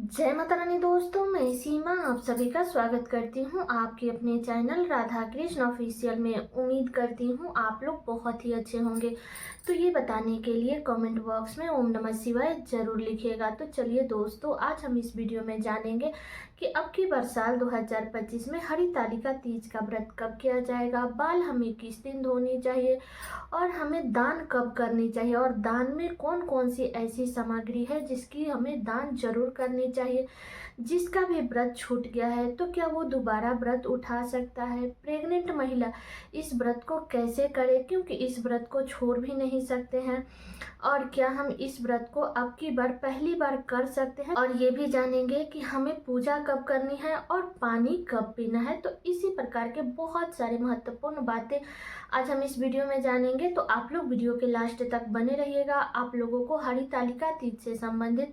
जय माता रानी दोस्तों, मैं सीमा आप सभी का स्वागत करती हूँ आपके अपने चैनल राधा कृष्ण ऑफिशियल में। उम्मीद करती हूँ आप लोग बहुत ही अच्छे होंगे। तो ये बताने के लिए कमेंट बॉक्स में ओम नमः शिवाय जरूर लिखिएगा। तो चलिए दोस्तों, आज हम इस वीडियो में जानेंगे कि अब की बार साल 2025 में हरितालिका तीज का व्रत कब किया जाएगा, बाल हमें किस दिन धोनी चाहिए और हमें दान कब करनी चाहिए, और दान में कौन कौन सी ऐसी सामग्री है जिसकी हमें दान जरूर करनी चाहिए। जिसका भी व्रत छूट गया है तो क्या वो दोबारा व्रत उठा सकता है। प्रेग्नेंट महिला इस व्रत को कैसे करे, क्योंकि इस व्रत को छोड़ भी नहीं सकते हैं। और क्या हम इस व्रत को अब की बार पहली बार कर सकते हैं, और ये भी जानेंगे कि हमें पूजा कब करनी है और पानी कब पीना है। तो इसी प्रकार के बहुत सारे महत्वपूर्ण बातें आज हम इस वीडियो में जानेंगे। तो आप लोग वीडियो के लास्ट तक बने रहिएगा। आप लोगों को हरितालिका तीज से संबंधित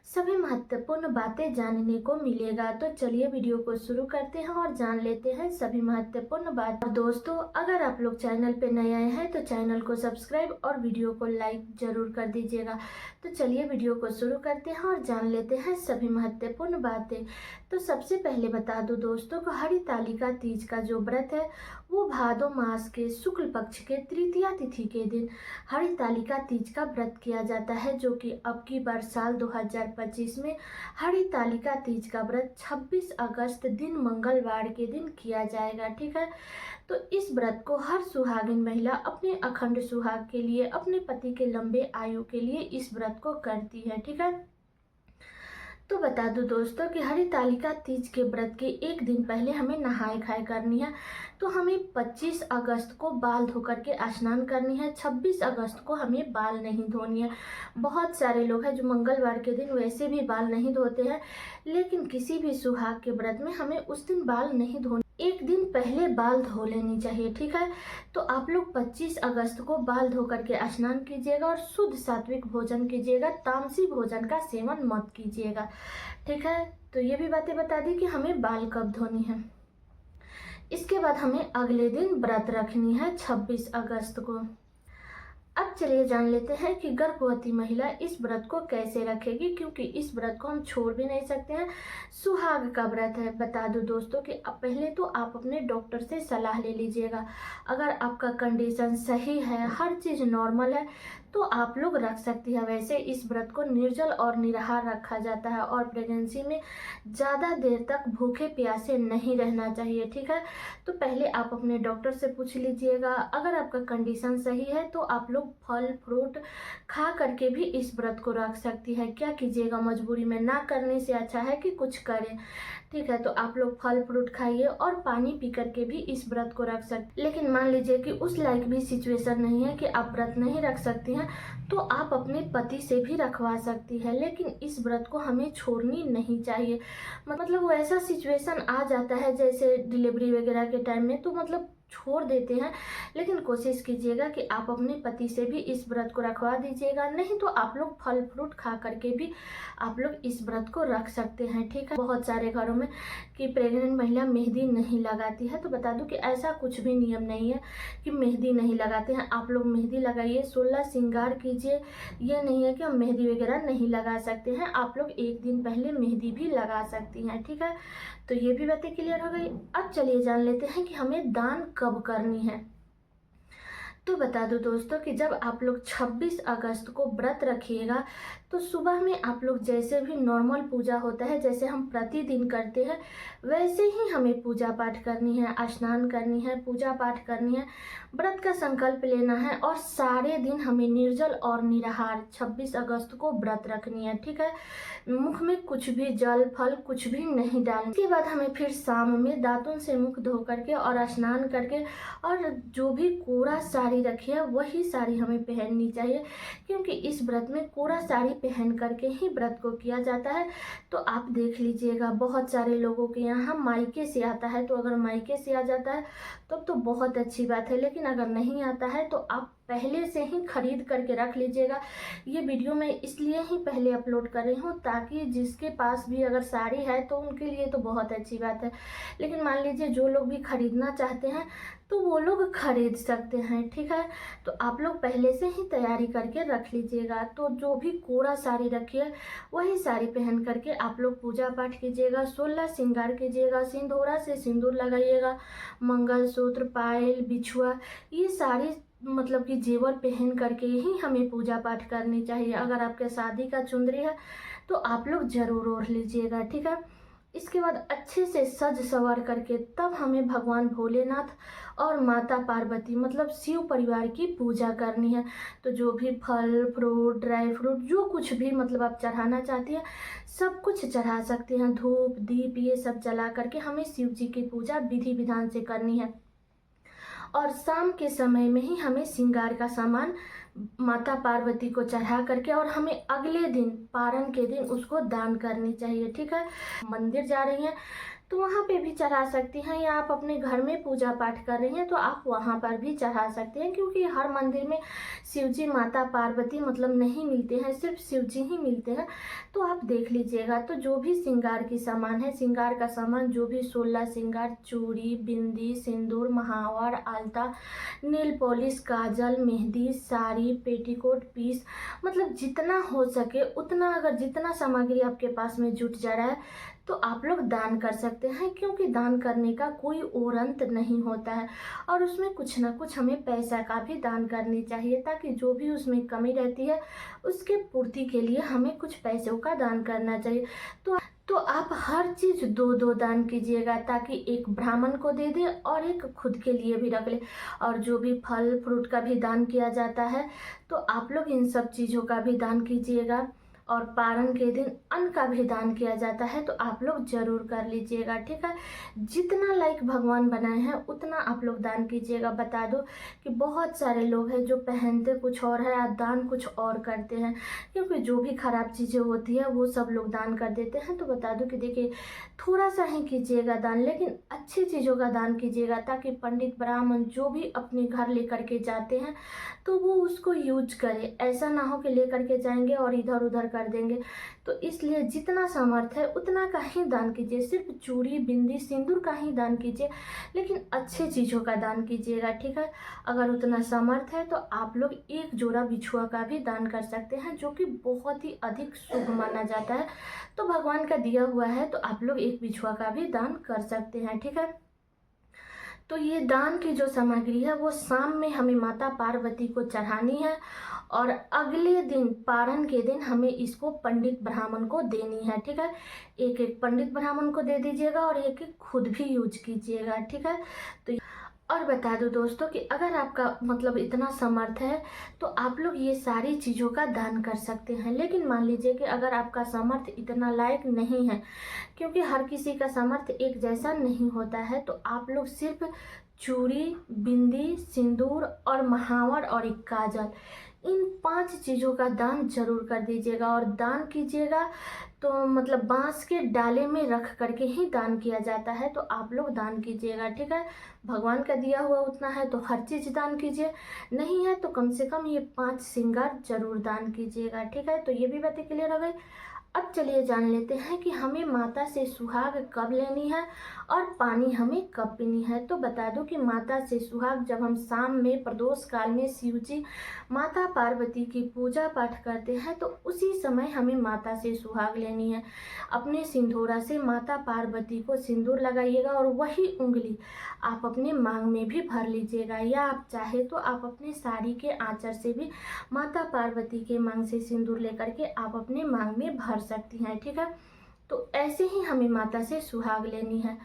सभी महत्वपूर्ण बातें जानने को मिलेगा। तो चलिए वीडियो को शुरू करते हैं और जान लेते हैं सभी महत्वपूर्ण बात। दोस्तों, अगर आप लोग चैनल पे नए आए हैं तो चैनल को सब्सक्राइब और वीडियो को लाइक जरूर कर दीजिएगा। तो चलिए वीडियो को शुरू करते हैं और जान लेते हैं सभी महत्वपूर्ण बातें। तो सबसे पहले बता दूं दोस्तों को हरितालिका तीज का जो व्रत है वो भादो मास के शुक्ल पक्ष के तृतीया तिथि के दिन हरितालिका तीज का व्रत किया जाता है, जो कि अब की बार साल 2025 में हरितालिका तीज का व्रत 26 अगस्त दिन मंगलवार के दिन किया जाएगा। ठीक है, तो इस व्रत को हर सुहागिन महिला अपने अखंड सुहाग के लिए, अपने पति के लंबे आयु के लिए इस व्रत को करती है। ठीक है, तो बता दूं दोस्तों कि हरितालिका तीज के व्रत के एक दिन पहले हमें नहाए खाए करनी है। तो हमें 25 अगस्त को बाल धो करके स्नान करनी है। 26 अगस्त को हमें बाल नहीं धोनी है। बहुत सारे लोग हैं जो मंगलवार के दिन वैसे भी बाल नहीं धोते हैं, लेकिन किसी भी सुहाग के व्रत में हमें उस दिन बाल नहीं धोने, एक दिन पहले बाल धो लेनी चाहिए। ठीक है, तो आप लोग 25 अगस्त को बाल धो करके स्नान कीजिएगा और शुद्ध सात्विक भोजन कीजिएगा। तामसी भोजन का सेवन मत कीजिएगा। ठीक है, तो ये भी बातें बता दी कि हमें बाल कब धोनी है। इसके बाद हमें अगले दिन व्रत रखनी है 26 अगस्त को। अब चलिए जान लेते हैं कि गर्भवती महिला इस व्रत को कैसे रखेगी, क्योंकि इस व्रत को हम छोड़ भी नहीं सकते हैं। सुहाग का व्रत है। बता दूं दोस्तों कि अब पहले तो आप अपने डॉक्टर से सलाह ले लीजिएगा। अगर आपका कंडीशन सही है, हर चीज़ नॉर्मल है, तो आप लोग रख सकती है। वैसे इस व्रत को निर्जल और निराहार रखा जाता है और प्रेगनेंसी में ज़्यादा देर तक भूखे प्यासे नहीं रहना चाहिए। ठीक है, तो पहले आप अपने डॉक्टर से पूछ लीजिएगा। अगर आपका कंडीशन सही है तो आप लोग फल फ्रूट खा करके भी इस व्रत को रख सकती है। क्या कीजिएगा, मजबूरी में ना करने से अच्छा है कि कुछ करें। ठीक है, तो आप लोग फल फ्रूट खाइए और पानी पी करके भी इस व्रत को रख सकते। लेकिन मान लीजिए कि उस लायक भी सिचुएशन नहीं है कि आप व्रत नहीं रख सकती हैं, तो आप अपने पति से भी रखवा सकती है। लेकिन इस व्रत को हमें छोड़नी नहीं चाहिए। मतलब वो ऐसा सिचुएशन आ जाता है जैसे डिलीवरी वगैरह के टाइम में, तो मतलब छोड़ देते हैं। लेकिन कोशिश कीजिएगा कि आप अपने पति से भी इस व्रत को रखवा दीजिएगा। नहीं तो आप लोग फल फ्रूट खा करके भी आप लोग इस व्रत को रख सकते हैं। ठीक है, बहुत सारे घरों में कि प्रेग्नेंट महिला मेहंदी नहीं लगाती है, तो बता दूं कि ऐसा कुछ भी नियम नहीं है कि मेहंदी नहीं लगाते हैं। आप लोग मेहंदी लगाइए, 16 श्रृंगार कीजिए। ये नहीं है कि हम मेहंदी वगैरह नहीं लगा सकते हैं। आप लोग एक दिन पहले मेहंदी भी लगा सकती हैं। ठीक है, तो ये भी बातें क्लियर हो गई। अब चलिए जान लेते हैं कि हमें दान कब करनी है। तो बता दूं दोस्तों कि जब आप लोग 26 अगस्त को व्रत रखिएगा तो सुबह में आप लोग जैसे भी नॉर्मल पूजा होता है, जैसे हम प्रतिदिन करते हैं, वैसे ही हमें पूजा पाठ करनी है, स्नान करनी है, पूजा पाठ करनी है, व्रत का संकल्प लेना है और सारे दिन हमें निर्जल और निराहार 26 अगस्त को व्रत रखनी है। ठीक है, मुख में कुछ भी जल फल कुछ भी नहीं डालना। इसके बाद हमें फिर शाम में दांतों से मुख धो करके और स्नान करके और जो भी कोरा साड़ी रखी है वही साड़ी हमें पहननी चाहिए, क्योंकि इस व्रत में कोरा साड़ी पहन करके ही व्रत को किया जाता है। तो आप देख लीजिएगा, बहुत सारे लोगों के यहाँ मायके से आता है, तो अगर मायके से आ जाता है तब तो बहुत अच्छी बात है। लेकिन अगर नहीं आता है तो आप पहले से ही खरीद करके रख लीजिएगा। ये वीडियो मैं इसलिए ही पहले अपलोड कर रही हूँ ताकि जिसके पास भी अगर साड़ी है तो उनके लिए तो बहुत अच्छी बात है, लेकिन मान लीजिए जो लोग भी खरीदना चाहते हैं तो वो लोग खरीद सकते हैं, ठीक है। तो आप लोग पहले से ही तैयारी करके रख लीजिएगा। तो जो भी कोरा साड़ी रखी है वही साड़ी पहन करके आप लोग पूजा पाठ कीजिएगा, 16 श्रृंगार कीजिएगा, सिंदूरा से सिंदूर लगाइएगा, मंगलसूत्र, पायल, बिछुआ, ये सारी मतलब कि जेवर पहन करके ही हमें पूजा पाठ करनी चाहिए। अगर आपके शादी का चुंदरी है तो आप लोग जरूर ओढ़ लीजिएगा, ठीक है। इसके बाद अच्छे से सज सवर करके तब हमें भगवान भोलेनाथ और माता पार्वती मतलब शिव परिवार की पूजा करनी है। तो जो भी फल फ्रूट ड्राई फ्रूट जो कुछ भी मतलब आप चढ़ाना चाहती हैं सब कुछ चढ़ा सकते हैं। धूप दीप ये सब जला करके हमें शिव जी की पूजा विधि विधान से करनी है। और शाम के समय में ही हमें श्रृंगार का सामान माता पार्वती को चढ़ा करके और हमें अगले दिन पारण के दिन उसको दान करनी चाहिए, ठीक है। मंदिर जा रही हैं तो वहाँ पे भी चढ़ा सकती हैं, या आप अपने घर में पूजा पाठ कर रही हैं तो आप वहाँ पर भी चढ़ा सकते हैं, क्योंकि हर मंदिर में शिवजी माता पार्वती मतलब नहीं मिलते हैं, सिर्फ शिवजी ही मिलते हैं। तो आप देख लीजिएगा। तो जो भी श्रृंगार की सामान है, श्रृंगार का सामान जो भी 16 श्रृंगार, चूड़ी, बिंदी, सिंदूर, महावर, आलता, नेल पॉलिश, काजल, मेहंदी, साड़ी, पेटीकोट, पीस, मतलब जितना हो सके उतना, अगर जितना सामग्री आपके पास में जुट जा रहा है तो आप लोग दान कर सकते हैं, क्योंकि दान करने का कोई और अंत नहीं होता है। और उसमें कुछ ना कुछ हमें पैसा का भी दान करनी चाहिए, ताकि जो भी उसमें कमी रहती है उसके पूर्ति के लिए हमें कुछ पैसों का दान करना चाहिए। तो आप हर चीज़ दो दो दान कीजिएगा, ताकि एक ब्राह्मण को दे दे और एक खुद के लिए भी रख ले। और जो भी फल फ्रूट का भी दान किया जाता है तो आप लोग इन सब चीज़ों का भी दान कीजिएगा। और पारण के दिन अन्न का भी दान किया जाता है, तो आप लोग जरूर कर लीजिएगा, ठीक है। जितना लाइक भगवान बनाए हैं उतना आप लोग दान कीजिएगा। बता दो कि बहुत सारे लोग हैं जो पहनते कुछ और है और दान कुछ और करते हैं, क्योंकि जो भी खराब चीज़ें होती है वो सब लोग दान कर देते हैं। तो बता दो कि देखिए थोड़ा सा ही कीजिएगा दान, लेकिन अच्छी चीज़ों का दान कीजिएगा, ताकि पंडित ब्राह्मण जो भी अपने घर लेकर के जाते हैं तो वो उसको यूज करे। ऐसा ना हो कि लेकर के जाएंगे और इधर उधर कर देंगे। तो इसलिए जितना सामर्थ्य है उतना का ही दान कीजिए। सिर्फ चूड़ी बिंदी सिंदूर का ही दान कीजिए, लेकिन अच्छे चीज़ों का दान कीजिएगा, ठीक है। अगर उतना सामर्थ्य है तो आप लोग एक जोड़ा बिछुआ का भी दान कर सकते हैं, जो कि बहुत ही अधिक शुभ माना जाता है। तो भगवान का दिया हुआ है तो आप लोग एक बिछुआ का भी दान कर सकते हैं, ठीक है। तो ये दान की जो सामग्री है वो शाम में हमें माता पार्वती को चढ़ानी है, और अगले दिन पारण के दिन हमें इसको पंडित ब्राह्मण को देनी है, ठीक है। एक एक पंडित ब्राह्मण को दे दीजिएगा और एक एक खुद भी यूज कीजिएगा, ठीक है। तो और बता दो दोस्तों कि अगर आपका मतलब इतना समर्थ है तो आप लोग ये सारी चीज़ों का दान कर सकते हैं। लेकिन मान लीजिए कि अगर आपका सामर्थ्य इतना लायक नहीं है, क्योंकि हर किसी का सामर्थ्य एक जैसा नहीं होता है, तो आप लोग सिर्फ चूड़ी बिंदी सिंदूर और महावर और एक काजल, इन 5 चीज़ों का दान जरूर कर दीजिएगा। और दान कीजिएगा तो मतलब बांस के डाले में रख करके ही दान किया जाता है, तो आप लोग दान कीजिएगा, ठीक है। भगवान का दिया हुआ उतना है तो हर चीज़ दान कीजिए, नहीं है तो कम से कम ये 5 श्रृंगार जरूर दान कीजिएगा, ठीक है। तो ये भी बातें क्लियर हो गई। अब चलिए जान लेते हैं कि हमें माता से सुहाग कब लेनी है और पानी हमें कब पीनी है। तो बता दूं कि माता से सुहाग जब हम शाम में प्रदोष काल में शिव जी माता पार्वती की पूजा पाठ करते हैं तो उसी समय हमें माता से सुहाग लेनी है। अपने सिंदूरा से माता पार्वती को सिंदूर लगाइएगा और वही उंगली आप अपने मांग में भी भर लीजिएगा, या आप चाहे तो आप अपने साड़ी के आंचल से भी माता पार्वती के मांग से सिंदूर लेकर के आप अपने मांग में भर सकती हैं, ठीक है। तो ऐसे ही हमें माता से सुहाग लेनी है।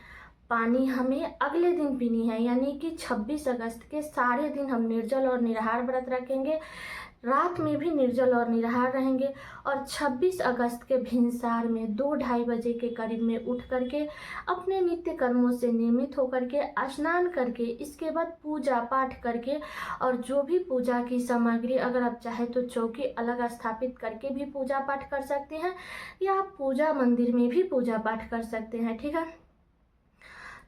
पानी हमें अगले दिन पीनी है, यानी कि 26 अगस्त के सारे दिन हम निर्जल और निराहार व्रत रखेंगे, रात में भी निर्जल और निराहार रहेंगे। और 26 अगस्त के भिनसार में 2-2:30 बजे के करीब में उठ करके अपने नित्य कर्मों से नियमित होकर के स्नान करके इसके बाद पूजा पाठ करके, और जो भी पूजा की सामग्री अगर आप चाहे तो चौकी अलग स्थापित करके भी पूजा पाठ कर सकते हैं, या आप पूजा मंदिर में भी पूजा पाठ कर सकते हैं, ठीक है।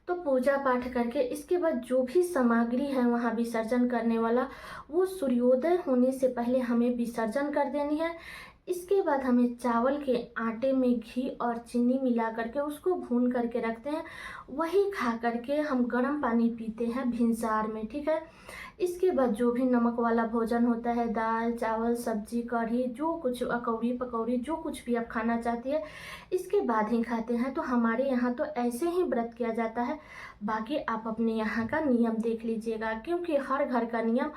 तो पूजा पाठ करके इसके बाद जो भी सामग्री है वहाँ विसर्जन करने वाला, वो सूर्योदय होने से पहले हमें विसर्जन कर देनी है। इसके बाद हमें चावल के आटे में घी और चीनी मिला करके उसको भून करके रखते हैं, वही खा करके हम गर्म पानी पीते हैं भिनसार में, ठीक है। इसके बाद जो भी नमक वाला भोजन होता है, दाल चावल सब्जी कढ़ी जो कुछ, अकौड़ी पकौड़ी जो कुछ भी आप खाना चाहती है, इसके बाद ही खाते हैं। तो हमारे यहाँ तो ऐसे ही व्रत किया जाता है। बाकी आप अपने यहाँ का नियम देख लीजिएगा, क्योंकि हर घर का नियम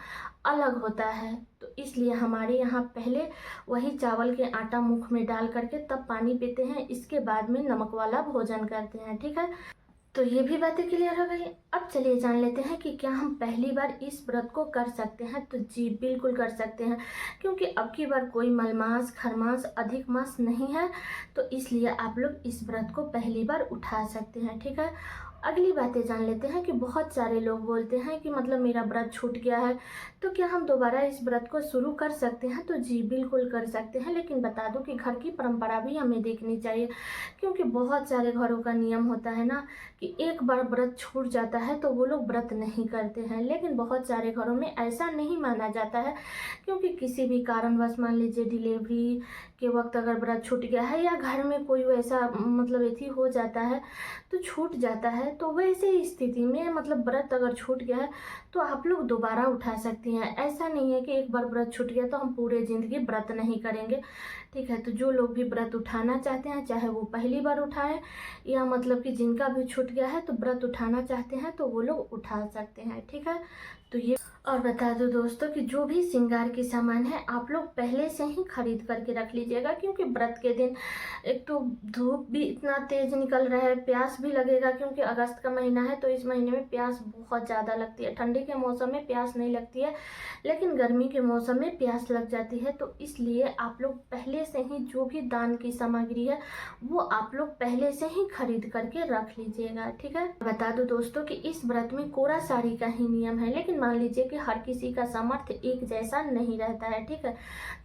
अलग होता है। तो इसलिए हमारे यहाँ पहले वही चावल के आटा मुख में डाल करके तब पानी पीते हैं, इसके बाद में नमक वाला भोजन करते हैं, ठीक है। तो ये भी बातें क्लियर हो गई। अब चलिए जान लेते हैं कि क्या हम पहली बार इस व्रत को कर सकते हैं। तो जी बिल्कुल कर सकते हैं, क्योंकि अब की बार कोई मलमास खरमास अधिक मास नहीं है, तो इसलिए आप लोग इस व्रत को पहली बार उठा सकते हैं, ठीक है। अगली बातें जान लेते हैं कि बहुत सारे लोग बोलते हैं कि मतलब मेरा व्रत छूट गया है, तो क्या हम दोबारा इस व्रत को शुरू कर सकते हैं। तो जी बिल्कुल कर सकते हैं, लेकिन बता दूं कि घर की परंपरा भी हमें देखनी चाहिए, क्योंकि बहुत सारे घरों का नियम होता है ना कि एक बार व्रत छूट जाता है तो वो लोग व्रत नहीं करते हैं। लेकिन बहुत सारे घरों में ऐसा नहीं माना जाता है, क्योंकि किसी भी कारणवश मान लीजिए डिलीवरी के वक्त अगर व्रत छूट गया है या घर में कोई वैसा मतलब एथी हो जाता है तो छूट जाता है। तो वैसे स्थिति में मतलब व्रत अगर छूट गया है तो आप लोग दोबारा उठा सकती हैं। ऐसा नहीं है कि एक बार व्रत छूट गया तो हम पूरे ज़िंदगी व्रत नहीं करेंगे, ठीक है। तो जो लोग भी व्रत उठाना चाहते हैं, चाहे वो पहली बार उठाएं या मतलब कि जिनका भी छूट गया है तो व्रत उठाना चाहते हैं तो वो लोग उठा सकते हैं, ठीक है। तो ये और बता दो दोस्तों कि जो भी श्रृंगार की सामान है आप लोग पहले से ही खरीद करके रख लीजिएगा, क्योंकि व्रत के दिन एक तो धूप भी इतना तेज निकल रहा है, प्यास भी लगेगा, क्योंकि अगस्त का महीना है तो इस महीने में प्यास बहुत ज़्यादा लगती है। ठंडी के मौसम में प्यास नहीं लगती है, लेकिन गर्मी के मौसम में प्यास लग जाती है। तो इसलिए आप लोग पहले से ही जो भी दान की सामग्री है वो आप लोग पहले से ही खरीद करके रख लीजिएगा, ठीक है। बता दो दोस्तों कि इस व्रत में कोरा साड़ी का ही नियम है, लेकिन मान लीजिए कि हर किसी का सामर्थ्य एक जैसा नहीं रहता है, ठीक है।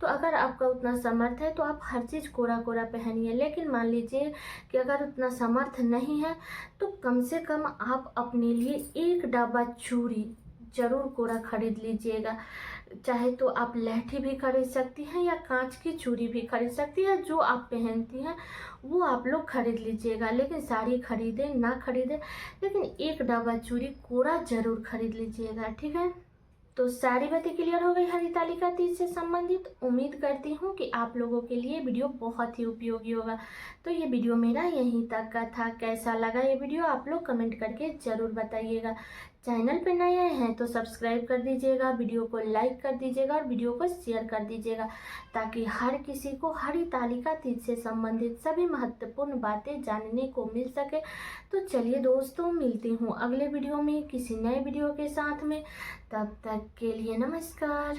तो अगर आपका उतना सामर्थ्य है तो आप हर चीज़ कोरा कोरा पहनिए, लेकिन मान लीजिए कि अगर उतना सामर्थ्य नहीं है तो कम से कम आप अपने लिए एक डब्बा चूड़ी जरूर कोरा खरीद लीजिएगा। चाहे तो आप लहठी भी खरीद सकती हैं या कांच की चूड़ी भी खरीद सकती हैं, जो आप पहनती हैं वो आप लोग खरीद लीजिएगा। लेकिन साड़ी खरीदें ना खरीदें, लेकिन एक डब्बा चूड़ी कोरा जरूर खरीद लीजिएगा, ठीक है। तो सारी बातें क्लियर हो गई हरितालिका तीज से संबंधित। उम्मीद करती हूँ कि आप लोगों के लिए वीडियो बहुत ही उपयोगी होगा। तो ये वीडियो मेरा यहीं तक का था। कैसा लगा ये वीडियो आप लोग कमेंट करके ज़रूर बताइएगा। चैनल पे नए आए हैं तो सब्सक्राइब कर दीजिएगा, वीडियो को लाइक कर दीजिएगा और वीडियो को शेयर कर दीजिएगा, ताकि हर किसी को हरितालिका तीज से संबंधित सभी महत्वपूर्ण बातें जानने को मिल सके। तो चलिए दोस्तों, मिलती हूँ अगले वीडियो में किसी नए वीडियो के साथ में। तब तक के लिए नमस्कार।